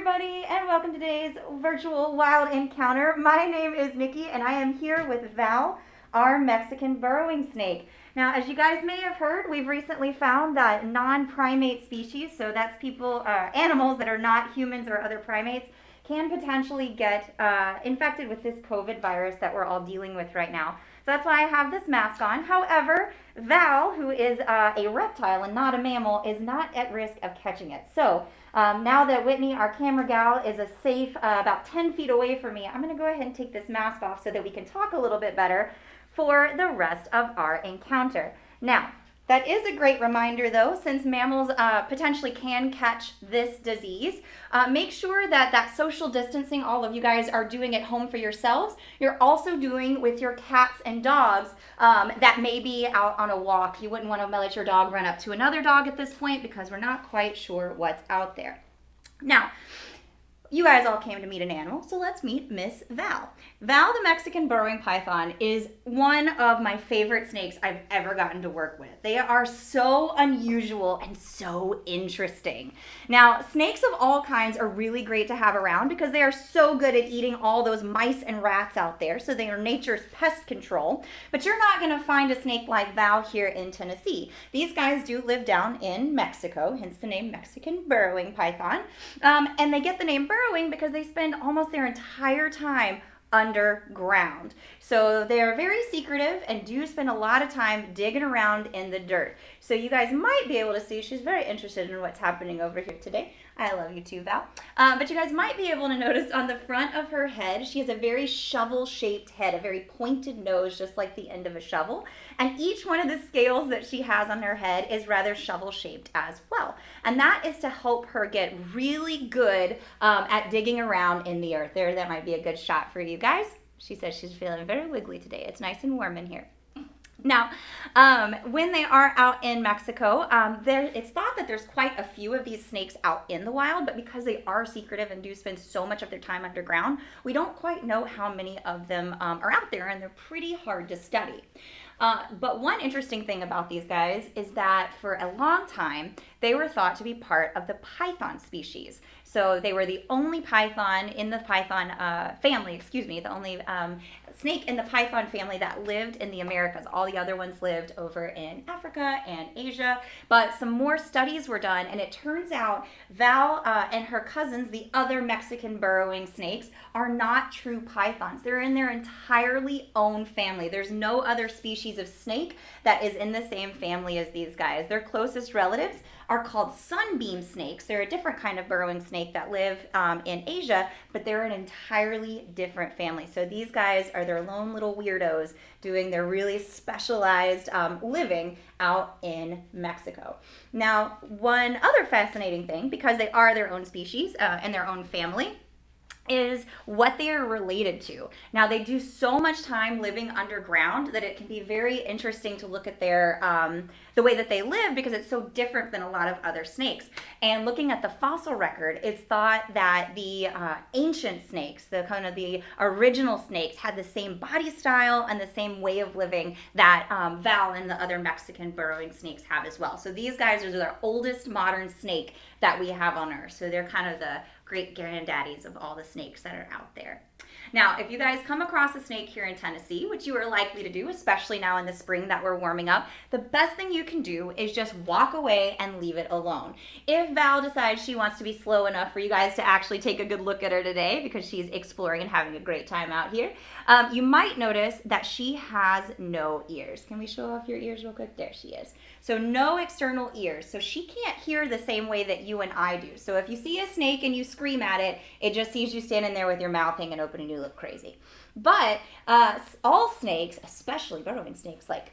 everybody, and welcome to today's virtual wild encounter. My name is Nikki, and I am here with Val, our Mexican burrowing snake. Now, as you guys may have heard, we've recently found that non-primate species, so that's animals that are not humans or other primates, can potentially get infected with this COVID virus that we're all dealing with right now. So that's why I have this mask on. However, Val, who is a reptile and not a mammal, is not at risk of catching it. So now that Whitney, our camera gal, is a safe about 10 feet away from me, I'm going to go ahead and take this mask off so that we can talk a little bit better for the rest of our encounter. Now, that is a great reminder, though, since mammals potentially can catch this disease. Make sure that social distancing all of you guys are doing at home for yourselves, you're also doing with your cats and dogs that may be out on a walk. You wouldn't want to let your dog run up to another dog at this point because we're not quite sure what's out there. Now, you guys all came to meet an animal, so let's meet Miss Val. Val, the Mexican burrowing python, is one of my favorite snakes I've ever gotten to work with. They are so unusual and so interesting. Now, snakes of all kinds are really great to have around because they are so good at eating all those mice and rats out there, so they are nature's pest control. But you're not going to find a snake like Val here in Tennessee. These guys do live down in Mexico, hence the name Mexican burrowing python, and they get the name burrowing because they spend almost their entire time underground. So they are very secretive and do spend a lot of time digging around in the dirt. So you guys might be able to see she's very interested in what's happening over here today. I love you too, Val. But you guys might be able to notice on the front of her head, she has a very shovel-shaped head, a very pointed nose, just like the end of a shovel. And each one of the scales that she has on her head is rather shovel-shaped as well. And that is to help her get really good at digging around in the earth. There, that might be a good shot for you guys. She says she's feeling very wiggly today. It's nice and warm in here. Now, when they are out in Mexico, it's thought that there's quite a few of these snakes out in the wild, but because they are secretive and do spend so much of their time underground, we don't quite know how many of them are out there, and they're pretty hard to study. But one interesting thing about these guys is that for a long time, they were thought to be part of the python species. So they were the only python in the python family, the only snake in the python family that lived in the Americas. All the other ones lived over in Africa and Asia. But some more studies were done, and it turns out Val and her cousins, the other Mexican burrowing snakes, are not true pythons. They're in their entirely own family. There's no other species of snake that is in the same family as these guys. Their closest relatives are called sunbeam snakes. They're a different kind of burrowing snake that live in Asia, but they're an entirely different family. So these guys are their lone little weirdos doing their really specialized living out in Mexico. Now, one other fascinating thing, because they are their own species and their own family, is what they are related to. Now, they do so much time living underground that it can be very interesting to look at their the way that they live because it's so different than a lot of other snakes. And looking at the fossil record, it's thought that the ancient snakes, the kind of the original snakes, had the same body style and the same way of living that Val and the other Mexican burrowing snakes have as well. So these guys are the oldest modern snake that we have on Earth. So they're kind of the great granddaddies of all the snakes that are out there. Now, if you guys come across a snake here in Tennessee, which you are likely to do, especially now in the spring that we're warming up, the best thing you can do is just walk away and leave it alone. If Val decides she wants to be slow enough for you guys to actually take a good look at her today because she's exploring and having a great time out here, you might notice that she has no ears. Can we show off your ears real quick? There she is. So no external ears. So she can't hear the same way that you and I do. So if you see a snake and you scream at it, it just sees you standing there with your mouth hanging open and you look crazy. But all snakes, especially burrowing snakes like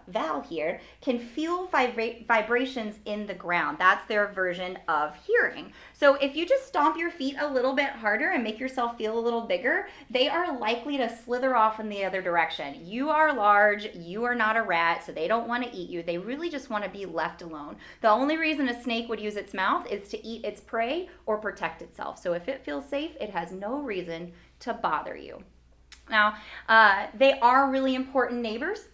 Val here, can feel vibrations in the ground. That's their version of hearing. So if you just stomp your feet a little bit harder and make yourself feel a little bigger, they are likely to slither off in the other direction. You are large, you are not a rat, so they don't want to eat you. They really just want to be left alone. The only reason a snake would use its mouth is to eat its prey or protect itself. So if it feels safe, it has no reason to bother you. Now, they are really important neighbors.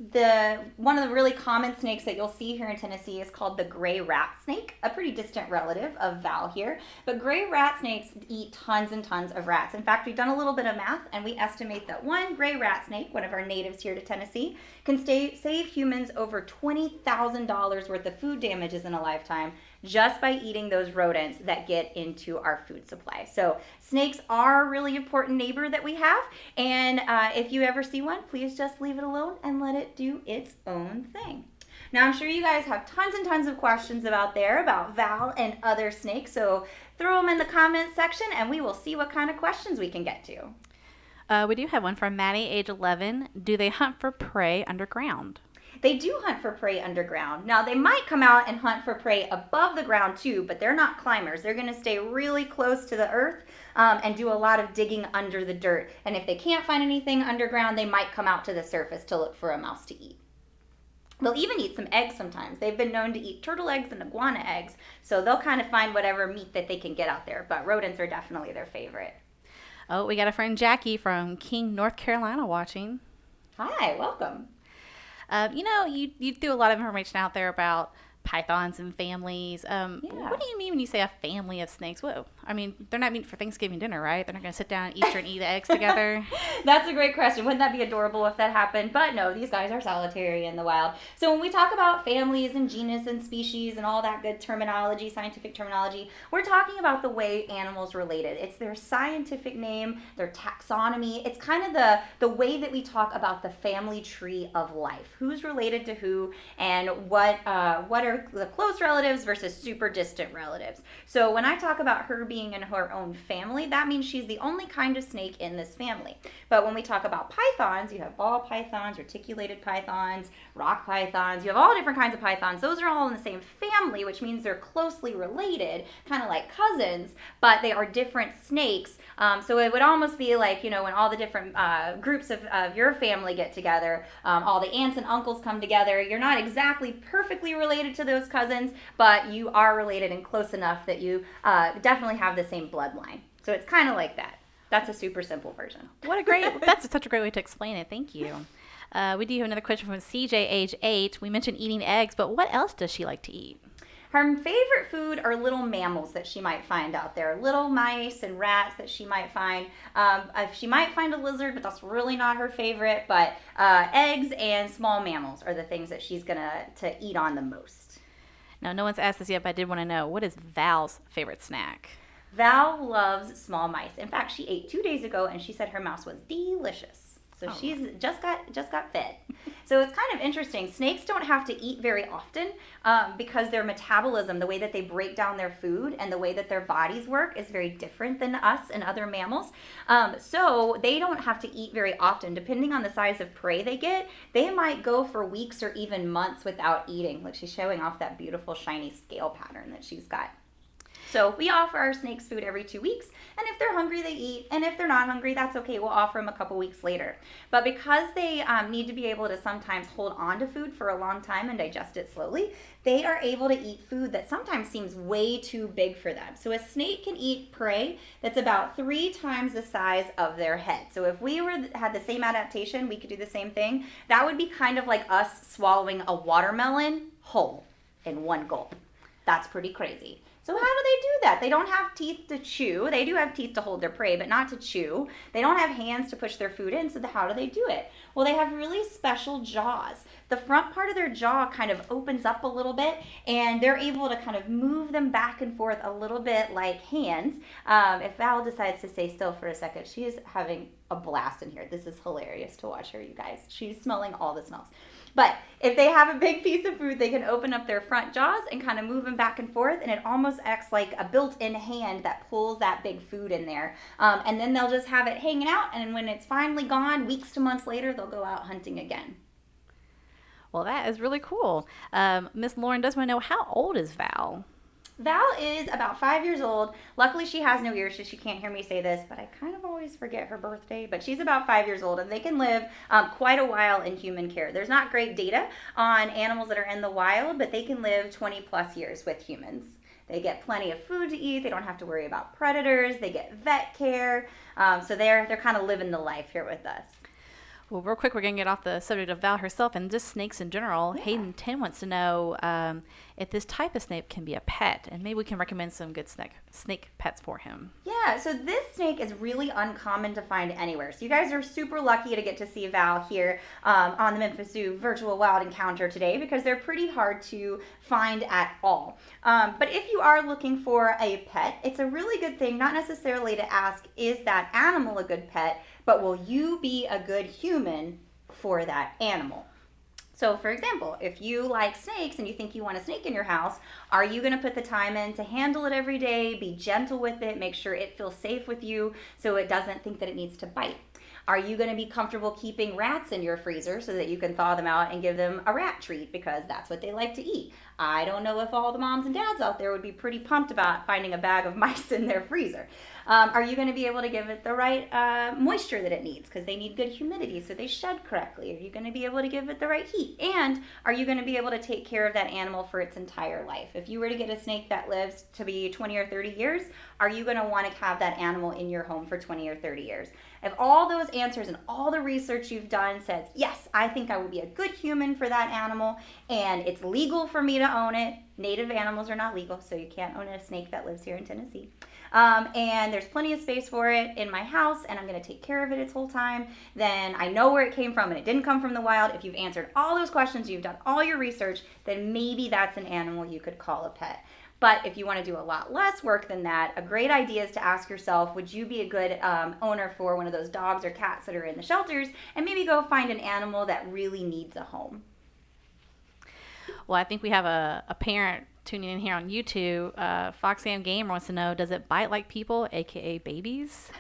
One of the really common snakes that you'll see here in Tennessee is called the gray rat snake, a pretty distant relative of Val here. But gray rat snakes eat tons and tons of rats. In fact, we've done a little bit of math, and we estimate that one gray rat snake, one of our natives here to Tennessee, can save humans over $20,000 worth of food damages in a lifetime just by eating those rodents that get into our food supply. So snakes are a really important neighbor that we have, and if you ever see one, please just leave it alone and let it do its own thing. Now, I'm sure you guys have tons and tons of questions about Val and other snakes, so throw them in the comments section and we will see what kind of questions we can get to. We do have one from Maddie, age 11. Do they hunt for prey underground? They do hunt for prey underground. Now, they might come out and hunt for prey above the ground too, but they're not climbers. They're going to stay really close to the earth and do a lot of digging under the dirt. And if they can't find anything underground, they might come out to the surface to look for a mouse to eat. They'll even eat some eggs sometimes. They've been known to eat turtle eggs and iguana eggs, so they'll kind of find whatever meat that they can get out there. But rodents are definitely their favorite. Oh, we got a friend Jackie from King, North Carolina watching. Hi, welcome. You threw a lot of information out there about pythons and families. Yeah. What do you mean when you say a family of snakes? Whoa. I mean, they're not meeting for Thanksgiving dinner, right? They're not going to sit down at Easter and eat the eggs together. That's a great question. Wouldn't that be adorable if that happened? But no, these guys are solitary in the wild. So when we talk about families and genus and species and all that good terminology, scientific terminology, we're talking about the way animals related. It's their scientific name, their taxonomy. It's kind of the way that we talk about the family tree of life. Who's related to who, and what are the close relatives versus super distant relatives. So when I talk about her being in her own family, that means she's the only kind of snake in this family. But when we talk about pythons, you have ball pythons, reticulated pythons, rock pythons, you have all different kinds of pythons. Those are all in the same family, which means they're closely related, kind of like cousins, but they are different snakes. So it would almost be like, when all the different groups of your family get together, all the aunts and uncles come together. You're not exactly perfectly related to those cousins, but you are related and close enough that you definitely have the same bloodline. So it's kind of like that. That's a super simple version. That's such a great way to explain it. Thank you. We do have another question from CJ, age 8. We mentioned eating eggs, but what else does she like to eat? Her favorite food are little mammals that she might find out there, little mice and rats that she might find. She might find a lizard, but that's really not her favorite. But eggs and small mammals are the things that she's going to eat on the most. Now, no one's asked this yet, but I did want to know, what is Val's favorite snack? Val loves small mice. In fact, she ate 2 days ago, and she said her mouse was delicious. So she's just got fed. So it's kind of interesting. Snakes don't have to eat very often because their metabolism, the way that they break down their food and the way that their bodies work is very different than us and other mammals. So they don't have to eat very often. Depending on the size of prey they get, they might go for weeks or even months without eating. Look, she's showing off that beautiful shiny scale pattern that she's got. So we offer our snakes food every 2 weeks, and if they're hungry, they eat, and if they're not hungry, that's okay. We'll offer them a couple weeks later. But because they need to be able to sometimes hold on to food for a long time and digest it slowly, they are able to eat food that sometimes seems way too big for them. So a snake can eat prey that's about 3 times the size of their head. So if we had the same adaptation, we could do the same thing. That would be kind of like us swallowing a watermelon whole in one gulp. That's pretty crazy. So how do they do that? They don't have teeth to chew. They do have teeth to hold their prey, but not to chew. They don't have hands to push their food in, so how do they do it? Well, they have really special jaws. The front part of their jaw kind of opens up a little bit, and they're able to kind of move them back and forth a little bit like hands. If Val decides to stay still for a second, she is having a blast in here. This is hilarious to watch her, you guys. She's smelling all the smells. But if they have a big piece of food, they can open up their front jaws and kind of move them back and forth, and it almost acts like a built-in hand that pulls that big food in there. And then they'll just have it hanging out, and when it's finally gone, weeks to months later, they'll go out hunting again. Well, that is really cool. Miss Lauren does want to know, how old is Val? Val is about 5 years old. Luckily, she has no ears, so she can't hear me say this, but I kind of always forget her birthday. But she's about 5 years old, and they can live quite a while in human care. There's not great data on animals that are in the wild, but they can live 20 plus years with humans. They get plenty of food to eat. They don't have to worry about predators. They get vet care. So they're kind of living the life here with us. Well, real quick, we're going to get off the subject of Val herself and just snakes in general. Yeah. Hayden 10 wants to know if this type of snake can be a pet, and maybe we can recommend some good snake pets for him. Yeah, so this snake is really uncommon to find anywhere. So you guys are super lucky to get to see Val here on the Memphis Zoo Virtual Wild Encounter today, because they're pretty hard to find at all. But if you are looking for a pet, it's a really good thing not necessarily to ask, is that animal a good pet, but will you be a good human for that animal? So, for example, if you like snakes and you think you want a snake in your house, are you going to put the time in to handle it every day, be gentle with it, make sure it feels safe with you so it doesn't think that it needs to bite? Are you going to be comfortable keeping rats in your freezer so that you can thaw them out and give them a rat treat because that's what they like to eat? I don't know if all the moms and dads out there would be pretty pumped about finding a bag of mice in their freezer. Are you going to be able to give it the right moisture that it needs because they need good humidity so they shed correctly? Are you going to be able to give it the right heat? And are you going to be able to take care of that animal for its entire life? If you were to get a snake that lives to be 20 or 30 years, are you going to want to have that animal in your home for 20 or 30 years? If all those answers and all the research you've done says, yes, I think I would be a good human for that animal, and it's legal for me to own it. Native animals are not legal, so you can't own a snake that lives here in Tennessee. And there's plenty of space for it in my house, and I'm going to take care of it its whole time, then I know where it came from, and it didn't come from the wild. If you've answered all those questions, you've done all your research, then maybe that's an animal you could call a pet. But if you want to do a lot less work than that, a great idea is to ask yourself, would you be a good owner for one of those dogs or cats that are in the shelters, and maybe go find an animal that really needs a home. Well, I think we have a parent tuning in here on YouTube. Foxam Gamer wants to know, does it bite like people, aka babies?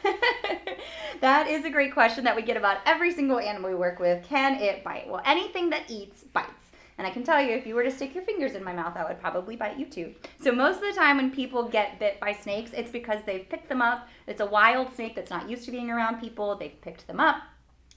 That is a great question that we get about every single animal we work with. Can it bite? Well, anything that eats bites. And I can tell you, if you were to stick your fingers in my mouth, I would probably bite you too. So most of the time when people get bit by snakes, it's because they've picked them up. It's a wild snake that's not used to being around people. They've picked them up,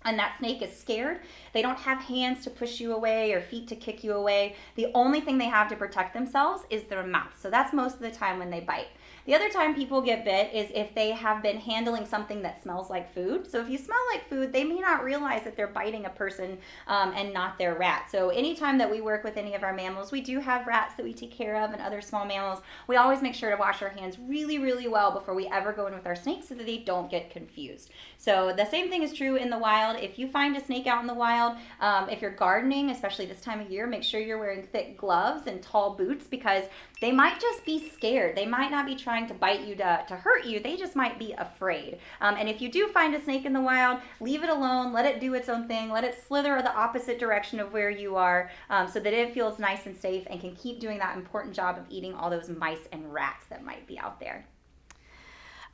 and that snake is scared. They don't have hands to push you away or feet to kick you away. The only thing they have to protect themselves is their mouth. So that's most of the time when they bite. The other time people get bit is if they have been handling something that smells like food. So if you smell like food, they may not realize that they're biting a person and not their rat. So anytime that we work with any of our mammals, we do have rats that we take care of and other small mammals. We always make sure to wash our hands really, really well before we ever go in with our snakes so that they don't get confused. So the same thing is true in the wild. If you find a snake out in the wild, if you're gardening, especially this time of year, make sure you're wearing thick gloves and tall boots because they might just be scared. They might not be trying to bite you to hurt you. They just might be afraid. And if you do find a snake in the wild, leave it alone. Let it do its own thing. Let it slither the opposite direction of where you are so that it feels nice and safe and can keep doing that important job of eating all those mice and rats that might be out there.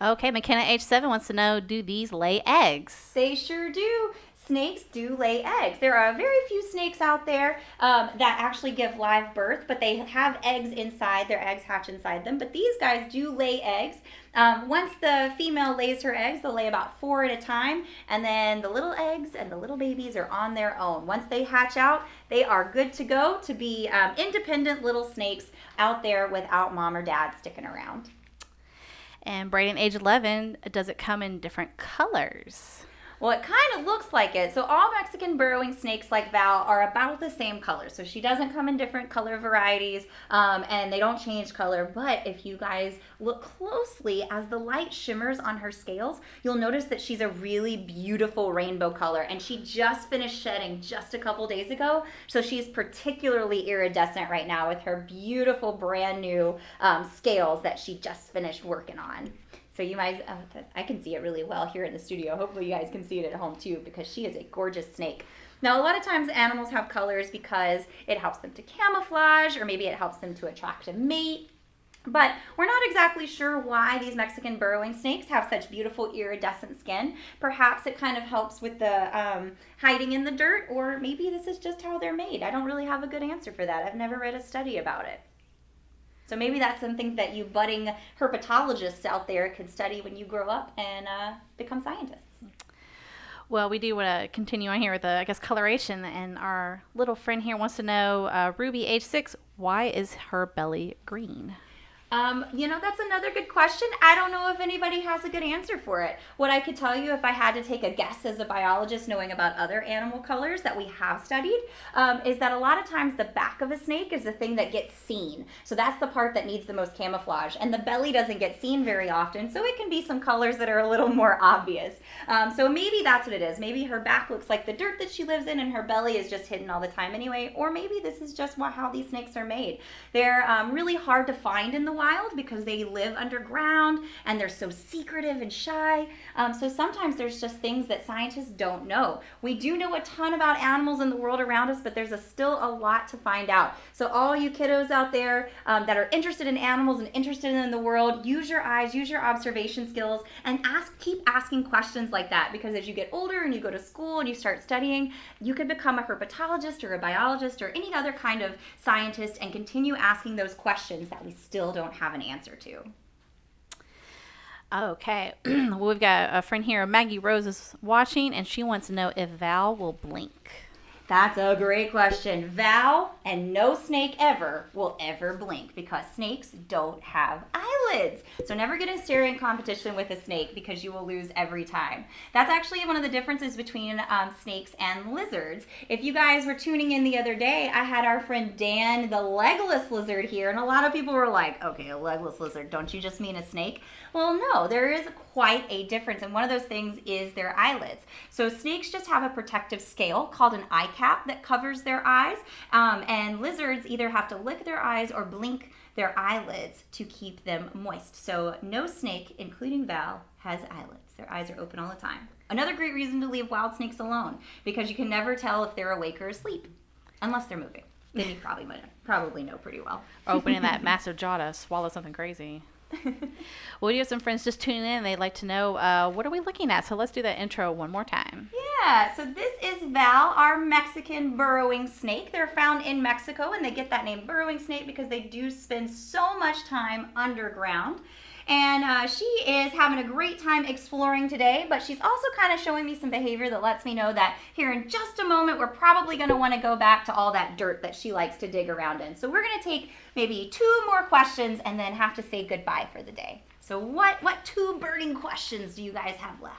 Okay, McKenna age 7 wants to know, do these lay eggs? They sure do. Snakes do lay eggs. There are very few snakes out there that actually give live birth, but they have eggs inside. Their eggs hatch inside them. But these guys do lay eggs. Once the female lays her eggs, they'll lay about 4 at a time, and then the little eggs and the little babies are on their own. Once they hatch out, they are good to go to be independent little snakes out there without mom or dad sticking around. And Brayden, age 11, does it come in different colors? Well, it kind of looks like it. So all Mexican burrowing snakes like Val are about the same color. So she doesn't come in different color varieties and they don't change color. But if you guys look closely as the light shimmers on her scales, you'll notice that she's a really beautiful rainbow color. And she just finished shedding just a couple days ago. So she's particularly iridescent right now with her beautiful brand new scales that she just finished working on. So you guys, I can see it really well here in the studio. Hopefully you guys can see it at home too because she is a gorgeous snake. Now, a lot of times animals have colors because it helps them to camouflage or maybe it helps them to attract a mate. But we're not exactly sure why these Mexican burrowing snakes have such beautiful iridescent skin. Perhaps it kind of helps with the hiding in the dirt, or maybe this is just how they're made. I don't really have a good answer for that. I've never read a study about it. So maybe that's something that you budding herpetologists out there could study when you grow up and become scientists. Well, we do want to continue on here with, coloration. And our little friend here wants to know, Ruby, age 6, why is her belly green? That's another good question. I don't know if anybody has a good answer for it. What I could tell you if I had to take a guess as a biologist knowing about other animal colors that we have studied, is that a lot of times the back of a snake is the thing that gets seen. So that's the part that needs the most camouflage. And the belly doesn't get seen very often, so it can be some colors that are a little more obvious. So maybe that's what it is. Maybe her back looks like the dirt that she lives in and her belly is just hidden all the time anyway. Or maybe this is just how these snakes are made. They're really hard to find in the wild because they live underground and they're so secretive and shy. So sometimes there's just things that scientists don't know. We do know a ton about animals in the world around us, but there's still a lot to find out. So all you kiddos out there that are interested in animals and interested in the world, use your eyes, use your observation skills, and keep asking questions like that, because as you get older and you go to school and you start studying, you could become a herpetologist or a biologist or any other kind of scientist and continue asking those questions that we still don't have an answer to. Okay. Well, we've got a friend here, Maggie Rose, is watching, and she wants to know if Val will blink. That's a great question. Val and no snake ever will ever blink because snakes don't have eyelids. So never get in staring competition with a snake because you will lose every time. That's actually one of the differences between snakes and lizards. If you guys were tuning in the other day, I had our friend Dan, the legless lizard, here, and a lot of people were like, okay, a legless lizard, don't you just mean a snake? Well, no, there is quite a difference, and one of those things is their eyelids. So snakes just have a protective scale called an eye cap that covers their eyes, and lizards either have to lick their eyes or blink their eyelids to keep them moist. So no snake, including Val, has eyelids. Their eyes are open all the time. Another great reason to leave wild snakes alone, because you can never tell if they're awake or asleep, unless they're moving. Then you probably know pretty well. Or opening that massive jaw to swallow something crazy. Well, we have some friends just tuning in, and they'd like to know, what are we looking at? So let's do that intro one more time. Yeah, so this is Val, our Mexican burrowing snake. They're found in Mexico, and they get that name burrowing snake because they do spend so much time underground. And she is having a great time exploring today, but she's also kind of showing me some behavior that lets me know that here in just a moment, we're probably going to want to go back to all that dirt that she likes to dig around in. So we're going to take maybe 2 more questions and then have to say goodbye for the day. So what 2 burning questions do you guys have left?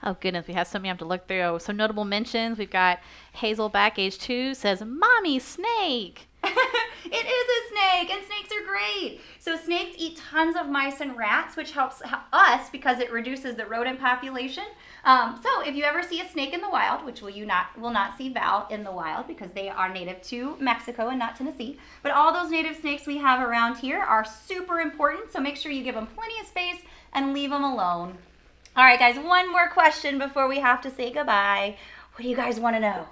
Oh, goodness. We have something you have to look through. Some notable mentions. We've got Hazelback, age 2, says, Mommy Snake. It is a snake, and snakes are great. So snakes eat tons of mice and rats, which helps us because it reduces the rodent population. So if you ever see a snake in the wild, which will not see Val in the wild because they are native to Mexico and not Tennessee, but all those native snakes we have around here are super important, so make sure you give them plenty of space and leave them alone. All right, guys, one more question before we have to say goodbye. What do you guys want to know?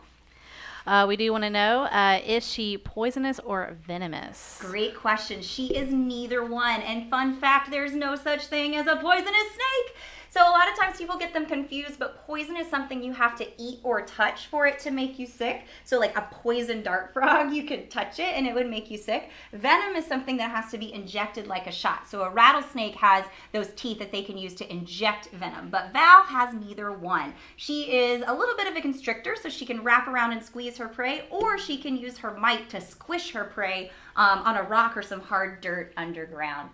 We do want to know, is she poisonous or venomous? Great question. She is neither one. And fun fact, there's no such thing as a poisonous snake. So a lot of times people get them confused, but poison is something you have to eat or touch for it to make you sick. So like a poison dart frog, you could touch it and it would make you sick. Venom is something that has to be injected like a shot. So a rattlesnake has those teeth that they can use to inject venom, but Val has neither one. She is a little bit of a constrictor, so she can wrap around and squeeze her prey, or she can use her might to squish her prey on a rock or some hard dirt underground.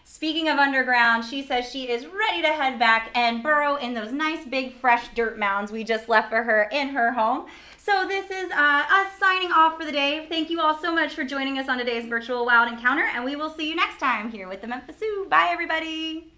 Speaking of underground, she says she is ready to head back and burrow in those nice big fresh dirt mounds we just left for her in her home. So this is us signing off for the day. Thank you all so much for joining us on today's virtual wild encounter, and we will see you next time here with the Memphis Zoo. Bye, everybody.